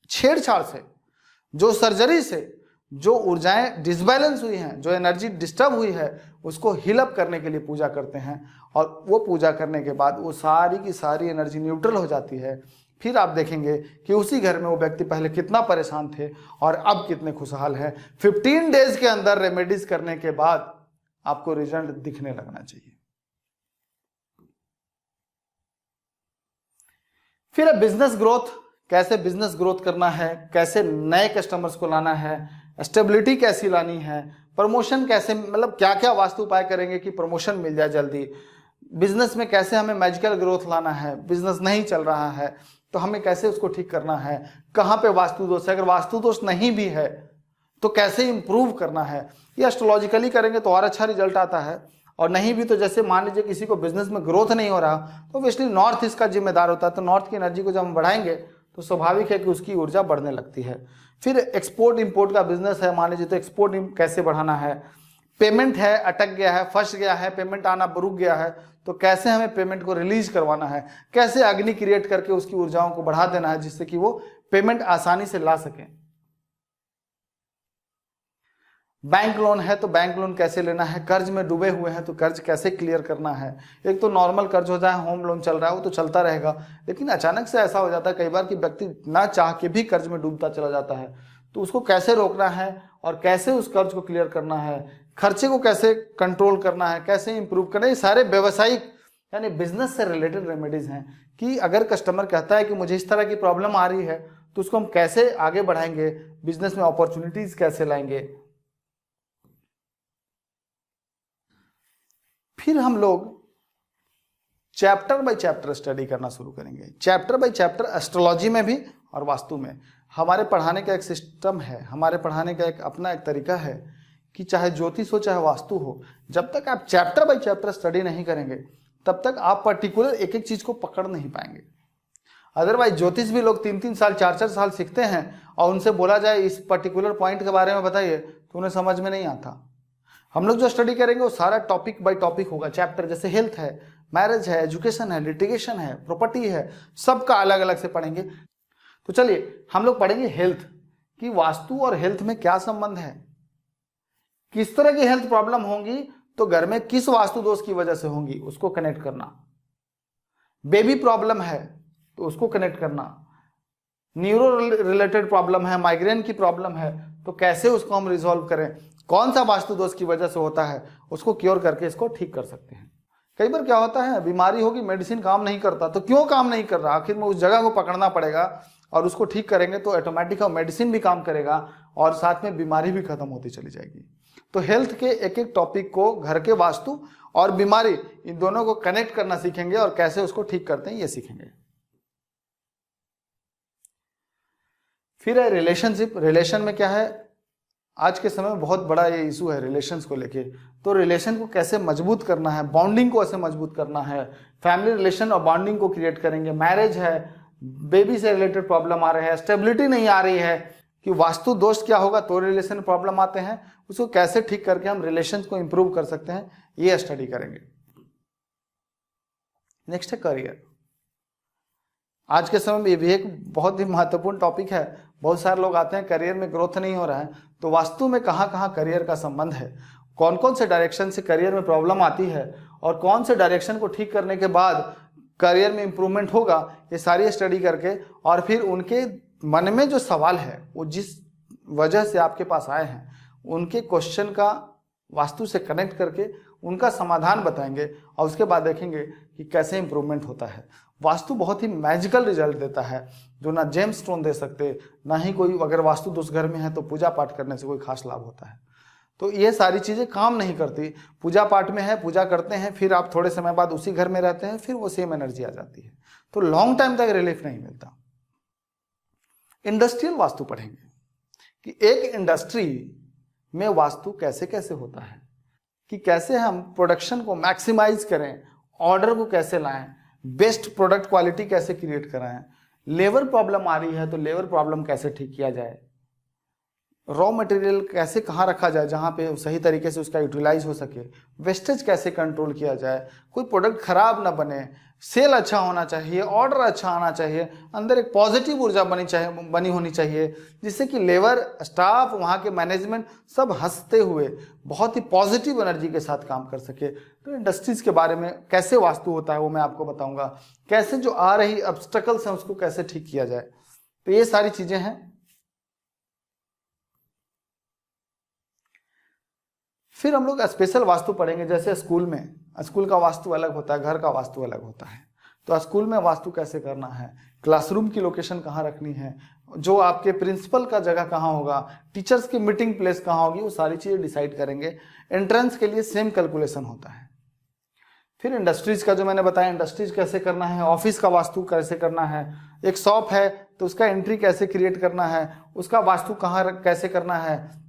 छेड़छाड़ से, जो सर्जरी से जो ऊर्जाएं डिसबैलेंस हुई हैं, जो एनर्जी डिस्टर्ब हुई है, उसको हील अप करने के लिए पूजा करते हैं। और वो पूजा करने के बाद वो सारी की सारी एनर्जी न्यूट्रल हो जाती है। फिर आप देखेंगे कि उसी घर में वो व्यक्ति पहले कितना परेशान थे और अब कितने खुशहाल हैं। 15 डेज के अंदर रेमेडीज करने के बाद आपको रिजल्ट दिखने लगना चाहिए। फिर है बिजनेस ग्रोथ, कैसे बिजनेस ग्रोथ करना है, कैसे नए कस्टमर्स को लाना है, स्टेबिलिटी कैसी लानी है, प्रमोशन कैसे, मतलब क्या क्या वास्तु उपाय करेंगे कि प्रमोशन मिल जाए जल्दी, बिजनेस में कैसे हमें मैजिकल ग्रोथ लाना है, बिजनेस नहीं चल रहा है तो हमें कैसे उसको ठीक करना है, कहाँ पे वास्तु दोष है, अगर वास्तु दोष नहीं भी है तो कैसे इंप्रूव करना है। ये एस्ट्रोलॉजिकली करेंगे तो और अच्छा रिजल्ट आता है, और नहीं भी तो जैसे मान लीजिए किसी को बिजनेस में ग्रोथ नहीं हो रहा तो ऑब्वियसली नॉर्थ इसका जिम्मेदार होता है। तो नॉर्थ की एनर्जी को जब हम बढ़ाएंगे तो स्वाभाविक है कि उसकी ऊर्जा बढ़ने लगती है। फिर एक्सपोर्ट इंपोर्ट का बिजनेस है, मान लीजिए, तो एक्सपोर्ट कैसे बढ़ाना है। पेमेंट है, अटक गया है, फंस गया है, पेमेंट आना रुक गया है, तो कैसे हमें पेमेंट को रिलीज करवाना है, कैसे अग्नि क्रिएट करके उसकी ऊर्जाओं को बढ़ा देना है जिससे कि वो पेमेंट आसानी से ला सके। बैंक लोन है तो बैंक लोन कैसे लेना है, कर्ज में डूबे हुए हैं तो कर्ज कैसे क्लियर करना है। एक तो नॉर्मल कर्ज हो जाए, होम लोन चल रहा है वो तो चलता रहेगा, लेकिन अचानक से ऐसा हो जाता है कई बार कि व्यक्ति ना चाह के भी कर्ज में डूबता चला जाता है, तो उसको कैसे रोकना है और कैसे उस कर्ज को क्लियर करना है, खर्चे को कैसे कंट्रोल करना है, कैसे इंप्रूव करना है। ये सारे व्यवसायिक यानी बिजनेस से रिलेटेड रेमेडीज हैं कि अगर कस्टमर कहता है कि मुझे इस तरह की प्रॉब्लम आ रही है तो उसको हम कैसे आगे बढ़ाएंगे, बिजनेस में अपॉर्चुनिटीज कैसे लाएंगे। फिर हम लोग चैप्टर बाय चैप्टर स्टडी करना शुरू करेंगे, चैप्टर बाय चैप्टर, एस्ट्रोलॉजी में भी और वास्तु में। हमारे पढ़ाने का एक सिस्टम है, हमारे पढ़ाने का एक अपना एक तरीका है कि चाहे ज्योतिष हो चाहे वास्तु हो, जब तक आप चैप्टर बाय चैप्टर स्टडी नहीं करेंगे तब तक आप पर्टिकुलर एक एक चीज को पकड़ नहीं पाएंगे। अदरवाइज ज्योतिष भी लोग 3-3 साल 4-4 साल सीखते हैं और उनसे बोला जाए इस पर्टिकुलर पॉइंट के बारे में बताइए तो उन्हें समझ में नहीं आता। हम लोग जो स्टडी करेंगे वो सारा टॉपिक बाय टॉपिक होगा, चैप्टर जैसे हेल्थ है, मैरिज है, एजुकेशन है, लिटिगेशन है, प्रॉपर्टी है, सबका अलग अलग से पढ़ेंगे। तो चलिए हम लोग पढ़ेंगे हेल्थ कि वास्तु और हेल्थ में क्या संबंध है, किस तरह की हेल्थ प्रॉब्लम होंगी तो घर में किस वास्तु दोष की वजह से होंगी उसको कनेक्ट करना, बेबी प्रॉब्लम है तो उसको कनेक्ट करना, न्यूरो रिलेटेड प्रॉब्लम है, माइग्रेन की प्रॉब्लम है तो कैसे उसको हम रिजॉल्व करें, कौन सा वास्तु दोष की वजह से होता है उसको क्योर करके इसको ठीक कर सकते हैं। कई बार क्या होता है, बीमारी होगी, मेडिसिन काम नहीं करता, तो क्यों काम नहीं कर रहा, आखिर में उस जगह को पकड़ना पड़ेगा और उसको ठीक करेंगे तो ऑटोमेटिक मेडिसिन भी काम करेगा और साथ में बीमारी भी खत्म होती चली जाएगी। तो हेल्थ के एक एक टॉपिक को घर के वास्तु और बीमारी इन दोनों को कनेक्ट करना सीखेंगे और कैसे उसको ठीक करते हैं ये सीखेंगे। फिर है रिलेशनशिप। रिलेशन में क्या है, आज के समय में बहुत बड़ा ये इशू है रिलेशंस को लेके। तो रिलेशन को कैसे मजबूत करना है, बॉन्डिंग को कैसे मजबूत करना है, फैमिली रिलेशन और बॉन्डिंग को क्रिएट करेंगे। मैरिज है, बेबी से रिलेटेड प्रॉब्लम आ रहे हैं, स्टेबिलिटी नहीं आ रही है कि वास्तु दोष क्या होगा तो रिलेशन प्रॉब्लम आते हैं, उसको कैसे ठीक करके हम रिलेशन को इंप्रूव कर सकते हैं, ये स्टडी करेंगे। नेक्स्ट है करियर। आज के समय में ये भी एक बहुत ही महत्वपूर्ण टॉपिक है। बहुत सारे लोग आते हैं करियर में ग्रोथ नहीं हो रहा है, तो वास्तु में कहाँ कहाँ करियर का संबंध है, कौन कौन से डायरेक्शन से करियर में प्रॉब्लम आती है और कौन से डायरेक्शन को ठीक करने के बाद करियर में इंप्रूवमेंट होगा, ये सारी स्टडी करके और फिर उनके मन में जो सवाल है वो जिस वजह से आपके पास आए हैं उनके क्वेश्चन का वास्तु से कनेक्ट करके उनका समाधान बताएंगे और उसके बाद देखेंगे कि कैसे इंप्रूवमेंट होता है। वास्तु बहुत ही मैजिकल रिजल्ट देता है जो ना जेम स्टोन दे सकते, ना ही कोई, अगर वास्तु दोष घर में है तो पूजा पाठ करने से कोई खास लाभ होता है। तो ये सारी चीज़ें काम नहीं करती। पूजा पाठ में है, पूजा करते हैं, फिर आप थोड़े समय बाद उसी घर में रहते हैं, फिर वो सेम एनर्जी आ जाती है, तो लॉन्ग टाइम तक रिलीफ नहीं मिलता। इंडस्ट्रियल वास्तु पढ़ेंगे कि एक इंडस्ट्री में वास्तु कैसे कैसे होता है, कि कैसे हम प्रोडक्शन को मैक्सिमाइज करें, ऑर्डर को कैसे लाएं, बेस्ट प्रोडक्ट क्वालिटी कैसे क्रिएट कराएं, लेबर प्रॉब्लम आ रही है तो लेबर प्रॉब्लम कैसे ठीक किया जाए, रॉ मटेरियल कैसे कहाँ रखा जाए जहाँ पे सही तरीके से उसका यूटिलाइज हो सके, वेस्टेज कैसे कंट्रोल किया जाए, कोई प्रोडक्ट खराब ना बने, सेल अच्छा होना चाहिए, ऑर्डर अच्छा आना चाहिए, अंदर एक पॉजिटिव ऊर्जा बनी होनी चाहिए जिससे कि लेबर, स्टाफ, वहाँ के मैनेजमेंट सब हंसते हुए बहुत ही पॉजिटिव एनर्जी के साथ काम कर सके। तो इंडस्ट्रीज के बारे में कैसे वास्तु होता है वो मैं आपको बताऊंगा, कैसे जो आ रही ऑब्स्टेकल्स हैं उसको कैसे ठीक किया जाए। तो ये सारी चीजें हैं। फिर हम लोग स्पेशल वास्तु पढ़ेंगे, जैसे स्कूल में, स्कूल का वास्तु अलग होता है, घर का वास्तु अलग होता है, तो स्कूल में वास्तु कैसे करना है, क्लासरूम की लोकेशन कहाँ रखनी है, जो आपके प्रिंसिपल का जगह कहाँ होगा, टीचर्स की मीटिंग प्लेस कहाँ होगी, वो सारी चीज़ें डिसाइड करेंगे। एंट्रेंस के लिए सेम कैलकुलेशन होता है। फिर इंडस्ट्रीज का जो मैंने बताया, इंडस्ट्रीज कैसे करना है, ऑफिस का वास्तु कैसे करना है, एक शॉप है तो उसका एंट्री कैसे क्रिएट करना है, उसका वास्तु कहाँ कैसे करना है,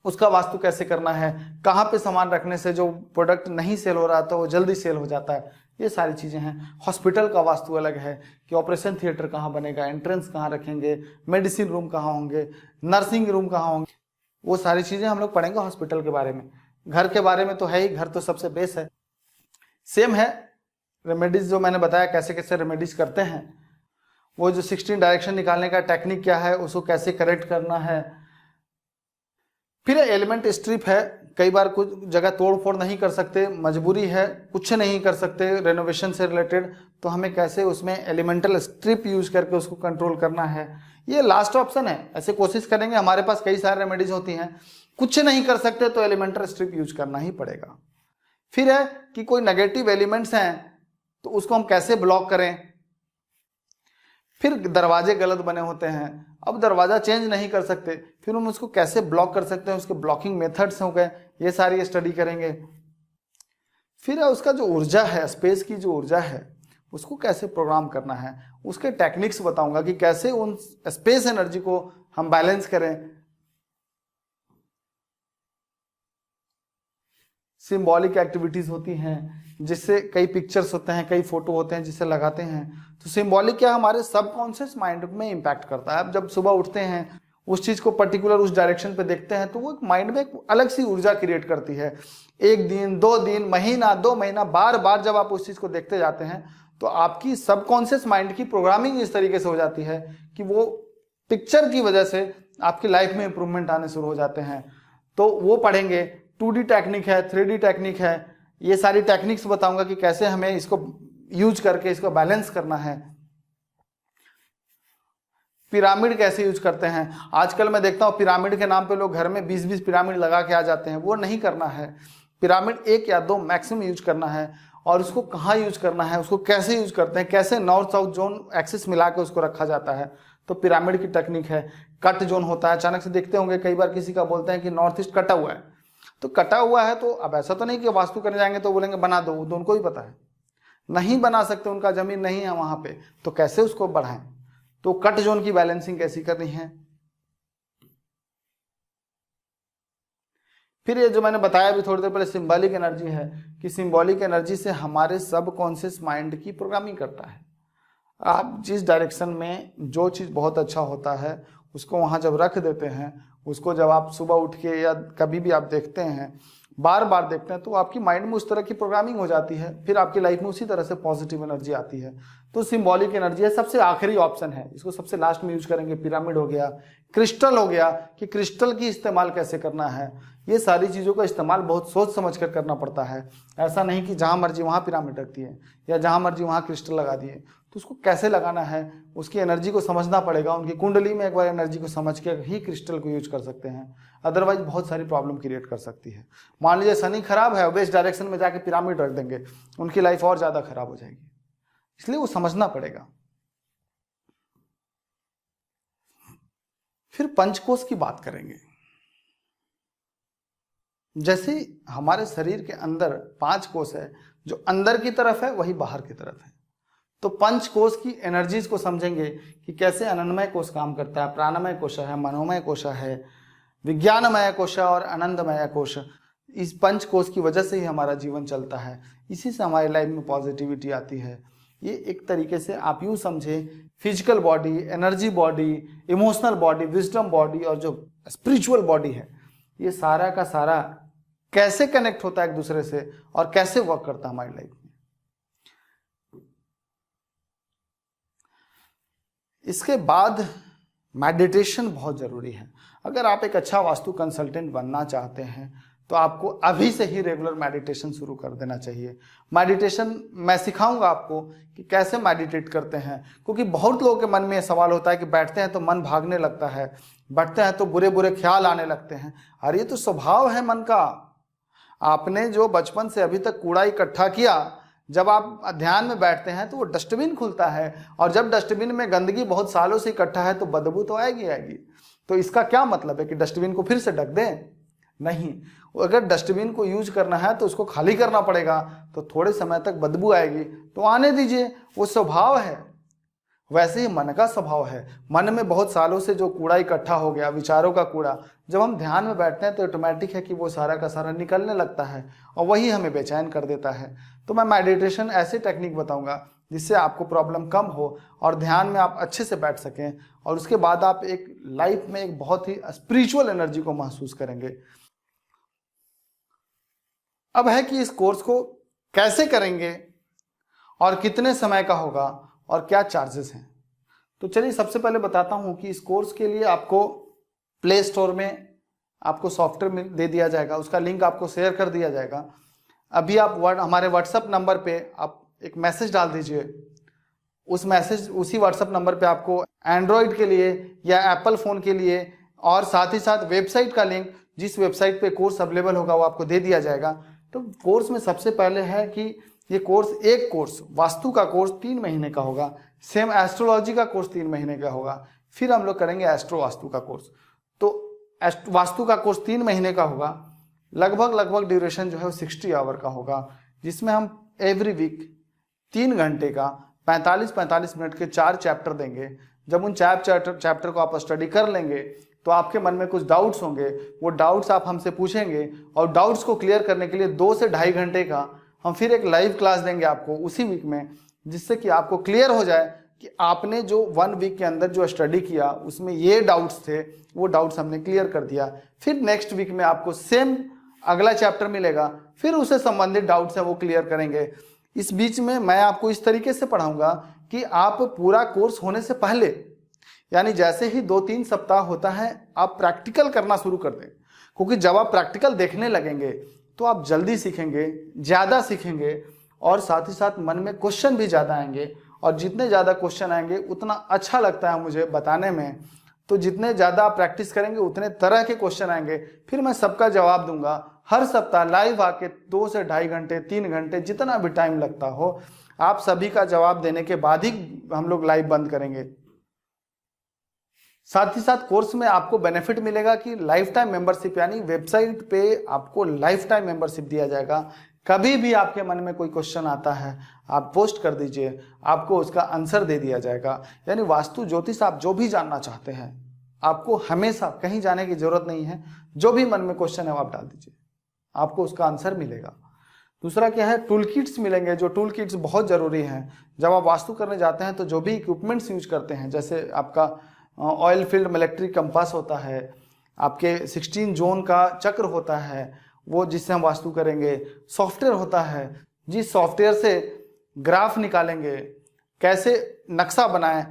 उसका वास्तु कैसे करना है, कहाँ पे सामान रखने से जो प्रोडक्ट नहीं सेल हो रहा था वो जल्दी सेल हो जाता है, ये सारी चीज़ें हैं। हॉस्पिटल का वास्तु अलग है कि ऑपरेशन थिएटर कहाँ बनेगा, एंट्रेंस कहाँ रखेंगे, मेडिसिन रूम कहाँ होंगे, नर्सिंग रूम कहाँ होंगे, वो सारी चीज़ें हम लोग पढ़ेंगे हॉस्पिटल के बारे में। घर के बारे में तो है ही, घर तो सबसे बेस है। सेम है रेमेडीज जो मैंने बताया कैसे कैसे रेमेडीज करते हैं, वो जो 16 डायरेक्शन निकालने का टेक्निक क्या है, उसको कैसे करेक्ट करना है। फिर एलिमेंट स्ट्रिप है, कई बार कुछ जगह तोड़ फोड़ नहीं कर सकते, मजबूरी है, कुछ नहीं कर सकते रेनोवेशन से रिलेटेड, तो हमें कैसे उसमें एलिमेंटल स्ट्रिप यूज करके उसको कंट्रोल करना है, ये लास्ट ऑप्शन है। ऐसे कोशिश करेंगे, हमारे पास कई सारे रेमेडीज होती हैं, कुछ नहीं कर सकते तो एलिमेंटल स्ट्रिप यूज करना ही पड़ेगा। फिर है कि कोई नेगेटिव एलिमेंट्स हैं तो उसको हम कैसे ब्लॉक करें। फिर दरवाजे गलत बने होते हैं, अब दरवाजा चेंज नहीं कर सकते, फिर हम उसको कैसे ब्लॉक कर सकते हैं, उसके ब्लॉकिंग मेथड्स हो गए, ये सारी स्टडी करेंगे। फिर है उसका जो ऊर्जा है, स्पेस की जो ऊर्जा है उसको कैसे प्रोग्राम करना है, उसके टेक्निक्स बताऊंगा कि कैसे उन स्पेस एनर्जी को हम बैलेंस करें। सिंबॉलिक एक्टिविटीज होती हैं, जिससे कई पिक्चर्स होते हैं, कई फोटो होते हैं जिसे लगाते हैं, तो सिंबॉलिक क्या हमारे सबकॉन्शियस माइंड में इंपैक्ट करता है। अब जब सुबह उठते हैं उस चीज को पर्टिकुलर उस डायरेक्शन पे देखते हैं तो वो माइंड में एक अलग सी ऊर्जा क्रिएट करती है। एक दिन, 2 दिन, महीना, 2 महीना, बार बार जब आप उस चीज को देखते जाते हैं तो आपकी सबकॉन्शियस माइंड की प्रोग्रामिंग इस तरीके से हो जाती है कि वो पिक्चर की वजह से आपकी लाइफ में इंप्रूवमेंट आने शुरू हो जाते हैं। तो वो पढ़ेंगे। 2D टेक्निक है, 3D टेक्निक है, ये सारी टेक्निक्स बताऊंगा कि कैसे हमें इसको यूज करके इसको बैलेंस करना है। पिरामिड कैसे यूज करते हैं, आजकल मैं देखता हूं पिरामिड के नाम पे लोग घर में 20-20 पिरामिड लगा के आ जाते हैं, वो नहीं करना है। पिरामिड 1 या 2 मैक्सिमम यूज करना है, और उसको कहाँ यूज करना है, उसको कैसे यूज करते हैं, कैसे नॉर्थ साउथ जोन एक्सिस मिला के उसको रखा जाता है, तो पिरामिड की टेक्निक है। कट जोन होता है, अचानक से देखते होंगे कई बार किसी का बोलते हैं कि नॉर्थ ईस्ट कटा हुआ है, तो कटा हुआ है तो अब ऐसा तो नहीं कि वास्तु करने जाएंगे तो बोलेंगे बना दो, वो तो उनको ही पता है, नहीं बना सकते, उनका जमीन नहीं है वहां पे, तो कैसे उसको बढ़ाएं, तो कट जोन की बैलेंसिंग कैसी करनी है। फिर ये जो मैंने बताया अभी थोड़ी देर पहले सिंबॉलिक एनर्जी है, कि सिंबॉलिक एनर्जी से हमारे सबकॉन्शियस माइंड की प्रोग्रामिंग करता है। आप जिस डायरेक्शन में जो चीज़ बहुत अच्छा होता है उसको वहाँ जब रख देते हैं, उसको जब आप सुबह उठ के या कभी भी आप देखते हैं, बार बार देखते हैं, तो आपकी माइंड में उस तरह की प्रोग्रामिंग हो जाती है, फिर आपकी लाइफ में उसी तरह से पॉजिटिव एनर्जी आती है। तो सिंबॉलिक एनर्जी है, सबसे आखिरी ऑप्शन है, इसको सबसे लास्ट में यूज करेंगे। पिरामिड हो गया, क्रिस्टल हो गया, कि क्रिस्टल की इस्तेमाल कैसे करना है, ये सारी चीज़ों का इस्तेमाल बहुत सोच समझ कर करना पड़ता है। ऐसा नहीं कि जहाँ मर्जी वहाँ पिरामिड रख दिए या जहाँ मर्जी वहाँ क्रिस्टल लगा दिए, तो उसको कैसे लगाना है, उसकी एनर्जी को समझना पड़ेगा। उनकी कुंडली में एक बार एनर्जी को समझ के ही क्रिस्टल को यूज कर सकते हैं, अदरवाइज बहुत सारी प्रॉब्लम क्रिएट कर सकती है। मान लीजिए शनि खराब है, वेस्ट डायरेक्शन में जाके पिरामिड रख देंगे, उनकी लाइफ और ज़्यादा खराब हो जाएगी, इसलिए वो समझना पड़ेगा। फिर पंचकोश की बात करेंगे। जैसे हमारे शरीर के अंदर 5 कोश है, जो अंदर की तरफ है वही बाहर की तरफ है, तो पंच कोश की एनर्जीज को समझेंगे कि कैसे अनन्नमय कोश काम करता है, प्राणमय कोश है, मनोमय कोश है, विज्ञानमय कोश और आनंदमय कोश। इस पंच कोश की वजह से ही हमारा जीवन चलता है, इसी से हमारी लाइफ में पॉजिटिविटी आती है। ये एक तरीके से आप यूं समझे, physical body, energy body, emotional body, wisdom body और जो स्पिरिचुअल बॉडी है, ये सारा का सारा कैसे कनेक्ट होता है एक दूसरे से और कैसे वर्क करता है हमारी लाइफ में। इसके बाद मेडिटेशन बहुत जरूरी है। अगर आप एक अच्छा वास्तु कंसल्टेंट बनना चाहते हैं तो आपको अभी से ही रेगुलर मेडिटेशन शुरू कर देना चाहिए। मेडिटेशन मैं सिखाऊंगा आपको कि कैसे मेडिटेट करते हैं, क्योंकि बहुत लोगों के मन में ये सवाल होता है कि बैठते हैं तो मन भागने लगता है, बैठते हैं तो बुरे बुरे ख्याल आने लगते हैं। अरे ये तो स्वभाव है मन का। आपने जो बचपन से अभी तक कूड़ा इकट्ठा किया, जब आप ध्यान में बैठते हैं तो वो डस्टबिन खुलता है, और जब डस्टबिन में गंदगी बहुत सालों से इकट्ठा है तो बदबू तो आएगी आएगी। तो इसका क्या मतलब है कि डस्टबिन को फिर से ढक दें? नहीं, अगर डस्टबिन को यूज करना है तो उसको खाली करना पड़ेगा, तो थोड़े समय तक बदबू आएगी तो आने दीजिए, वो स्वभाव है। वैसे ही मन का स्वभाव है। मन में बहुत सालों से जो कूड़ा इकट्ठा हो गया, विचारों का कूड़ा, जब हम ध्यान में बैठते हैं तो ऑटोमेटिक है कि वो सारा का सारा निकलने लगता है और वही हमें बेचैन कर देता है। तो मैं मेडिटेशन ऐसी टेक्निक बताऊंगा जिससे आपको प्रॉब्लम कम हो और ध्यान में आप अच्छे से बैठ सकें, और उसके बाद आप एक लाइफ में एक बहुत ही स्पिरिचुअल एनर्जी को महसूस करेंगे। अब है कि इस कोर्स को कैसे करेंगे और कितने समय का होगा और क्या चार्जेस हैं। तो चलिए सबसे पहले बताता हूं कि इस कोर्स के लिए आपको प्ले स्टोर में आपको सॉफ्टवेयर दे दिया जाएगा, उसका लिंक आपको शेयर कर दिया जाएगा। अभी आप हमारे व्हाट्सएप नंबर पे आप एक मैसेज डाल दीजिए, उसी व्हाट्सएप नंबर पे आपको एंड्रॉयड के लिए या एप्पल फ़ोन के लिए और साथ ही साथ वेबसाइट का लिंक, जिस वेबसाइट पे कोर्स अवेलेबल होगा वो आपको दे दिया जाएगा। तो कोर्स में सबसे पहले है कि ये एक कोर्स वास्तु का कोर्स 3 महीने का होगा, सेम एस्ट्रोलॉजी का कोर्स 3 महीने का होगा, फिर हम लोग करेंगे एस्ट्रो वास्तु का कोर्स। तो वास्तु का कोर्स 3 महीने का होगा, लगभग ड्यूरेशन जो है वो 60 आवर का होगा, जिसमें हम एवरी वीक 3 घंटे का 45 मिनट के 4 चैप्टर देंगे। जब उन 4 चैप्टर को आप स्टडी कर लेंगे तो आपके मन में कुछ डाउट्स होंगे, वो डाउट्स आप हमसे पूछेंगे और डाउट्स को क्लियर करने के लिए 2 से ढाई घंटे का हम फिर एक लाइव क्लास देंगे आपको उसी वीक में, जिससे कि आपको क्लियर हो जाए कि आपने जो 1 वीक के अंदर जो स्टडी किया उसमें ये डाउट्स थे, वो डाउट्स हमने क्लियर कर दिया। फिर नेक्स्ट वीक में आपको सेम अगला चैप्टर मिलेगा, फिर उससे संबंधित डाउट्स हैं वो क्लियर करेंगे। इस बीच में मैं आपको इस तरीके से पढ़ाऊंगा कि आप पूरा कोर्स होने से पहले, यानी जैसे ही 2-3 सप्ताह होता है, आप प्रैक्टिकल करना शुरू कर दें, क्योंकि जब आप प्रैक्टिकल देखने लगेंगे तो आप जल्दी सीखेंगे, ज़्यादा सीखेंगे और साथ ही साथ मन में क्वेश्चन भी ज़्यादा आएंगे, और जितने ज़्यादा क्वेश्चन आएंगे उतना अच्छा लगता है मुझे बताने में। तो जितने ज़्यादा आप प्रैक्टिस करेंगे उतने तरह के क्वेश्चन आएंगे, फिर मैं सबका जवाब दूंगा हर सप्ताह लाइव आके 2 से ढाई घंटे 3 घंटे जितना भी टाइम लगता हो, आप सभी का जवाब देने के बाद ही हम लोग लाइव बंद करेंगे। साथ ही साथ कोर्स में आपको बेनिफिट मिलेगा कि लाइफ टाइम मेंबरशिप, यानी वेबसाइट पे आपको लाइफ टाइम मेंबरशिप दिया जाएगा। कभी भी आपके मन में कोई क्वेश्चन आता है आप पोस्ट कर दीजिए, आपको उसका आंसर दे दिया जाएगा। यानी वास्तु ज्योतिष आप जो भी जानना चाहते हैं, आपको हमेशा कहीं जाने की जरूरत नहीं है, जो भी मन में क्वेश्चन है वो आप डाल दीजिए, आपको उसका आंसर मिलेगा। दूसरा क्या है, टूल किट्स मिलेंगे, जो टूल किट्स बहुत ज़रूरी हैं। जब आप वास्तु करने जाते हैं तो जो भी इक्विपमेंट्स यूज करते हैं, जैसे आपका ऑयल फील्ड इलेक्ट्रिक कंपास होता है, आपके 16 जोन का चक्र होता है वो जिससे हम वास्तु करेंगे, सॉफ्टवेयर होता है जिस सॉफ्टवेयर से ग्राफ निकालेंगे, कैसे नक्शा बनाएं,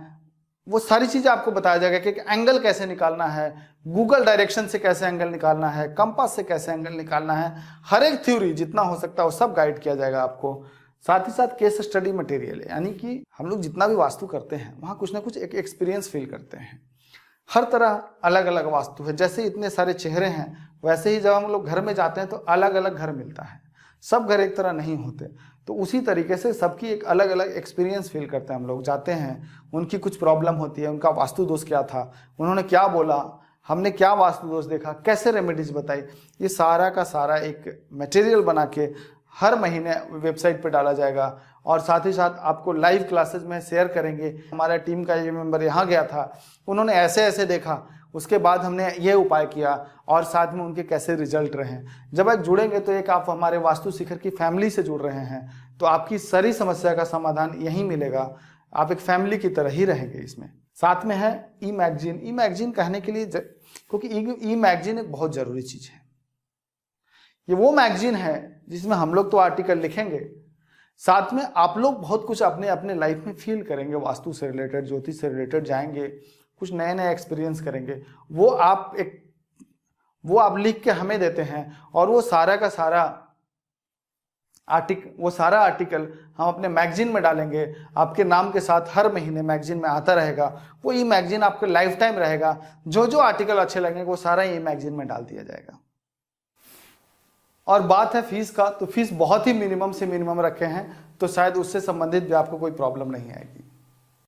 वो सारी चीज़ें आपको बताया जाएगा कि एंगल कैसे निकालना है, गूगल डायरेक्शन से कैसे एंगल निकालना है, कंपास से कैसे एंगल निकालना है, हर एक थ्योरी जितना हो सकता है वो सब गाइड किया जाएगा आपको। साथ ही साथ केस स्टडी मटेरियल, यानी कि हम लोग जितना भी वास्तु करते हैं वहाँ कुछ ना कुछ एक एक्सपीरियंस फील करते हैं। हर तरह अलग अलग वास्तु है, जैसे इतने सारे चेहरे हैं वैसे ही जब हम लोग घर में जाते हैं तो अलग अलग घर मिलता है, सब घर एक तरह नहीं होते। तो उसी तरीके से सबकी एक अलग अलग एक्सपीरियंस फील करते हैं हम लोग। जाते हैं, उनकी कुछ प्रॉब्लम होती है, उनका वास्तु दोष क्या था, उन्होंने क्या बोला, हमने क्या वास्तु दोष देखा, कैसे रेमेडीज बताई, ये सारा का सारा एक मटेरियल बना के हर महीने वेबसाइट पे डाला जाएगा। और साथ ही साथ आपको लाइव क्लासेस में शेयर करेंगे। हमारा टीम का ये मेंबर यहाँ गया था, उन्होंने ऐसे ऐसे देखा, उसके बाद हमने ये उपाय किया और साथ में उनके कैसे रिजल्ट रहे। जब आप जुड़ेंगे तो एक आप हमारे वास्तु शिखर की फैमिली से जुड़ रहे हैं, तो आपकी सारी समस्या का समाधान यहीं मिलेगा, आप एक फैमिली की तरह ही रहेंगे इसमें। साथ में है ई मैगजीन। ई मैगजीन कहने के लिए, क्योंकि ई मैगजीन एक बहुत ज़रूरी चीज़ है। ये वो मैगजीन है जिसमें हम लोग तो आर्टिकल लिखेंगे, साथ में आप लोग बहुत कुछ अपने अपने लाइफ में फील करेंगे, वास्तु से रिलेटेड, ज्योतिष से रिलेटेड जाएंगे, कुछ नए नए एक्सपीरियंस करेंगे। वो आप लिख के हमें देते हैं और वो सारा का सारा आर्टिकल हम अपने मैगजीन में डालेंगे, आपके नाम के साथ हर महीने मैगजीन में आता रहेगा। वो ई मैगजीन आपके लाइफ टाइम रहेगा, जो जो आर्टिकल अच्छे लगेंगे वो सारा ई मैगजीन में डाल दिया जाएगा। और बात है फीस का, तो फीस बहुत ही मिनिमम से मिनिमम रखे हैं, तो शायद उससे संबंधित भी आपको कोई प्रॉब्लम नहीं आएगी।